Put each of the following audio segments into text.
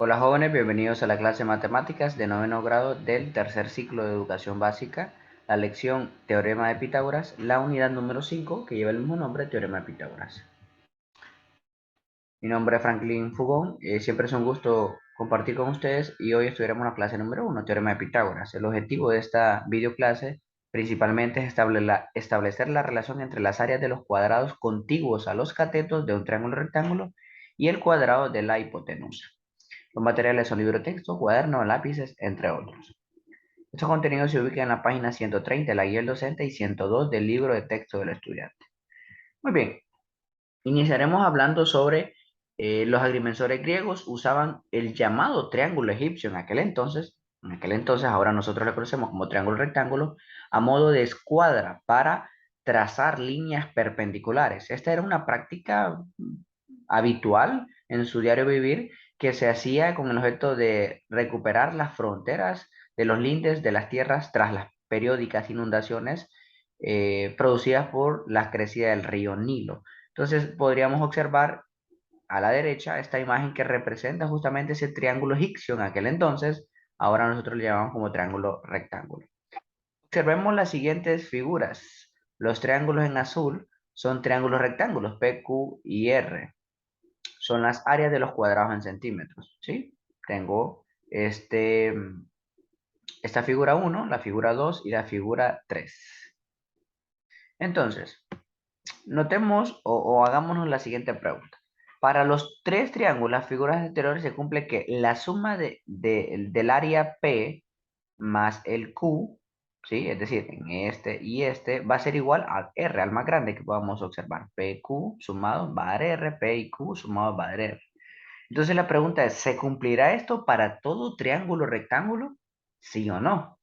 Hola jóvenes, bienvenidos a la clase de matemáticas de noveno grado del tercer ciclo de educación básica, la lección Teorema de Pitágoras, la unidad número 5 que lleva el mismo nombre, Teorema de Pitágoras. Mi nombre es Franklin Fugón, siempre es un gusto compartir con ustedes y hoy estudiaremos la clase número 1, Teorema de Pitágoras. El objetivo de esta videoclase principalmente es establecer la relación entre las áreas de los cuadrados contiguos a los catetos de un triángulo rectángulo y el cuadrado de la hipotenusa. Los materiales son libro de texto, cuadernos, lápices, entre otros. Estos contenidos se ubican en la página 130 de la guía del docente y 102 del libro de texto del estudiante. Muy bien, iniciaremos hablando sobre los agrimensores griegos usaban el llamado triángulo egipcio en aquel entonces ahora nosotros lo conocemos como triángulo rectángulo, a modo de escuadra para trazar líneas perpendiculares. Esta era una práctica habitual en su diario vivir que se hacía con el objeto de recuperar las fronteras de los lindes de las tierras tras las periódicas inundaciones producidas por la crecida del río Nilo. Entonces podríamos observar a la derecha esta imagen que representa justamente ese triángulo egipcio en aquel entonces, ahora nosotros le llamamos como triángulo rectángulo. Observemos las siguientes figuras. Los triángulos en azul son triángulos rectángulos, P, Q y R. Son las áreas de los cuadrados en centímetros, ¿sí? Tengo esta figura 1, la figura 2 y la figura 3. Entonces, notemos o hagámonos la siguiente pregunta. Para los tres triángulos, las figuras anteriores se cumple que la suma del área P más el Q, ¿sí? Es decir, en este y este, va a ser igual al R, al más grande que podamos observar. PQ sumado va a dar R, P y Q sumado va a dar R. Entonces la pregunta es, ¿se cumplirá esto para todo triángulo rectángulo? ¿Sí o no?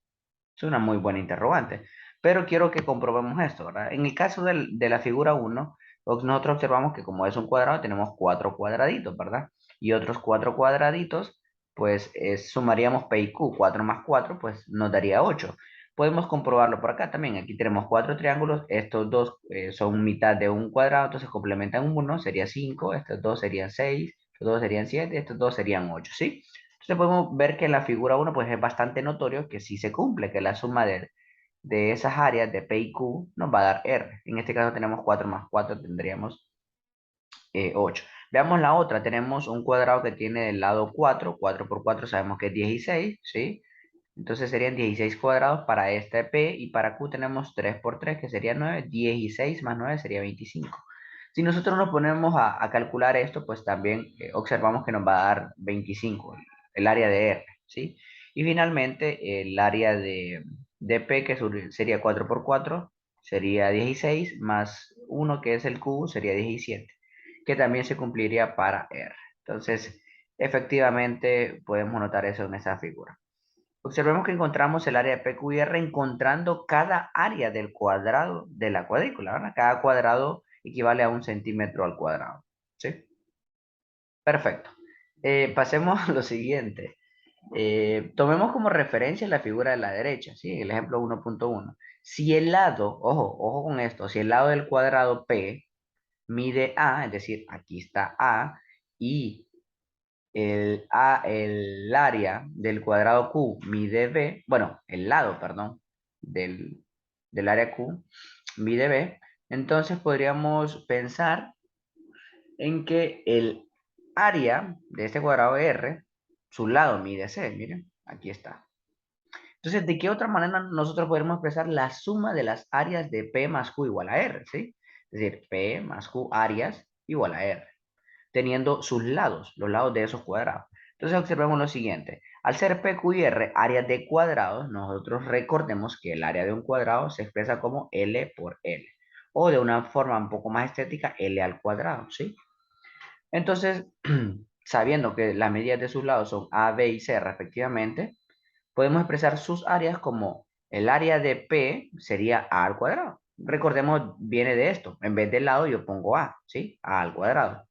Es una muy buena interrogante. Pero quiero que comprobemos esto, ¿verdad? En el caso de la figura 1, nosotros observamos que como es un cuadrado, tenemos cuatro cuadraditos, ¿verdad? Y otros cuatro cuadraditos, pues sumaríamos P y Q. 4 más 4, pues nos daría 8. Podemos comprobarlo por acá también. Aquí tenemos cuatro triángulos. Estos dos son mitad de un cuadrado, entonces complementan uno, sería 5. Estos dos serían 6. Estos dos serían 7. Estos dos serían 8, ¿sí? Entonces podemos ver que en la figura 1 pues es bastante notorio que sí se cumple, que la suma de esas áreas de P y Q nos va a dar R. En este caso tenemos 4 más 4, tendríamos 8. Veamos la otra, tenemos un cuadrado que tiene del lado 4, 4 por 4 sabemos que es 16, ¿sí? Entonces serían 16 cuadrados para este P y para Q tenemos 3 por 3 que sería 9, 16 más 9 sería 25. Si nosotros nos ponemos a calcular esto, pues también observamos que nos va a dar 25, el área de R, ¿sí? Y finalmente el área de P, que sería 4 por 4, sería 16, más 1 que es el Q, sería 17, que también se cumpliría para R. Entonces, efectivamente podemos notar eso en esa figura. Observemos que encontramos el área de PQR encontrando cada área del cuadrado de la cuadrícula, ¿verdad? Cada cuadrado equivale a 1 centímetro al cuadrado, ¿sí? Perfecto. Pasemos a lo siguiente. Tomemos como referencia la figura de la derecha, ¿sí? El ejemplo 1.1. Si el lado, ojo con esto, si el lado del cuadrado P mide A, es decir, aquí está A, y el área del cuadrado Q mide B, bueno, el lado, perdón, del área Q mide B, entonces podríamos pensar en que el área de este cuadrado R, su lado mide C, miren, aquí está. Entonces, ¿de qué otra manera nosotros podemos expresar la suma de las áreas de P más Q igual a R, ¿sí? Es decir, P más Q áreas igual a R, teniendo sus lados, los lados de esos cuadrados. Entonces observemos lo siguiente. Al ser P, Q y R áreas de cuadrados, nosotros recordemos que el área de un cuadrado se expresa como L por L. O de una forma un poco más estética, L al cuadrado, ¿sí? Entonces, sabiendo que las medidas de sus lados son A, B y C respectivamente, podemos expresar sus áreas como el área de P sería A al cuadrado. Recordemos, viene de esto. En vez del lado yo pongo A, ¿sí? A al cuadrado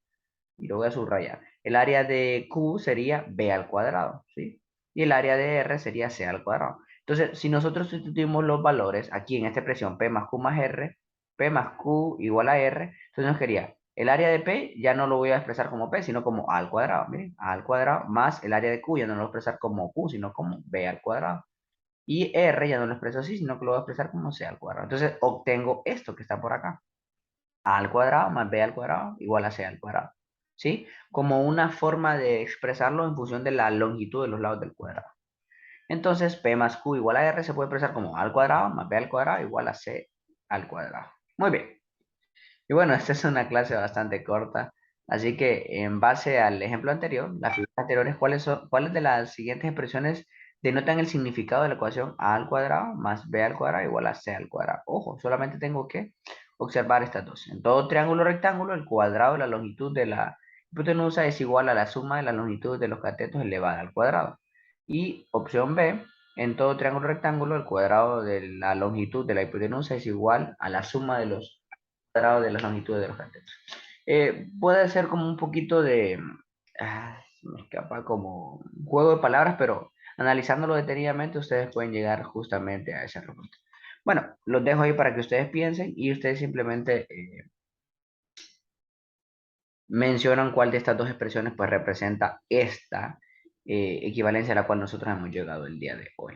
y lo voy a subrayar. El área de Q sería B al cuadrado, ¿sí? Y el área de R sería C al cuadrado. Entonces, si nosotros sustituimos los valores aquí en esta expresión P más Q más R, P más Q igual a R, entonces nos quedaría El área de P ya no lo voy a expresar como P, sino como A al cuadrado. Miren, A al cuadrado más el área de Q ya no lo voy a expresar como Q, sino como B al cuadrado. Y R ya no lo expreso así, sino que lo voy a expresar como C al cuadrado. Entonces obtengo esto que está por acá. A al cuadrado más B al cuadrado igual a C al cuadrado. ¿Sí? Como una forma de expresarlo en función de la longitud de los lados del cuadrado. Entonces, P más Q igual a R se puede expresar como A al cuadrado más B al cuadrado igual a C al cuadrado. Muy bien. Y bueno, esta es una clase bastante corta. Así que en base al ejemplo anterior, las figuras anteriores, ¿cuáles de las siguientes expresiones denotan el significado de la ecuación A al cuadrado más B al cuadrado igual a C al cuadrado? Ojo, solamente tengo que observar estas dos. En todo triángulo rectángulo, el cuadrado de la longitud de la hipotenusa es igual a la suma de las longitudes de los catetos elevada al cuadrado. Y opción B, en todo triángulo rectángulo, el cuadrado de la longitud de la hipotenusa es igual a la suma de los cuadrados de las longitudes de los catetos. Puede ser como un poquito de, me escapa como un juego de palabras, pero analizándolo detenidamente ustedes pueden llegar justamente a esa respuesta. Bueno, los dejo ahí para que ustedes piensen y ustedes simplemente mencionan cuál de estas dos expresiones pues representa esta equivalencia a la cual nosotros hemos llegado el día de hoy.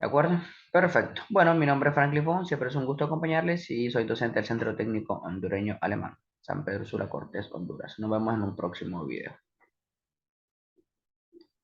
¿De acuerdo? Perfecto. Bueno, mi nombre es Franklin Fon, siempre es un gusto acompañarles y soy docente del Centro Técnico Hondureño Alemán, San Pedro Sula Cortés, Honduras. Nos vemos en un próximo video.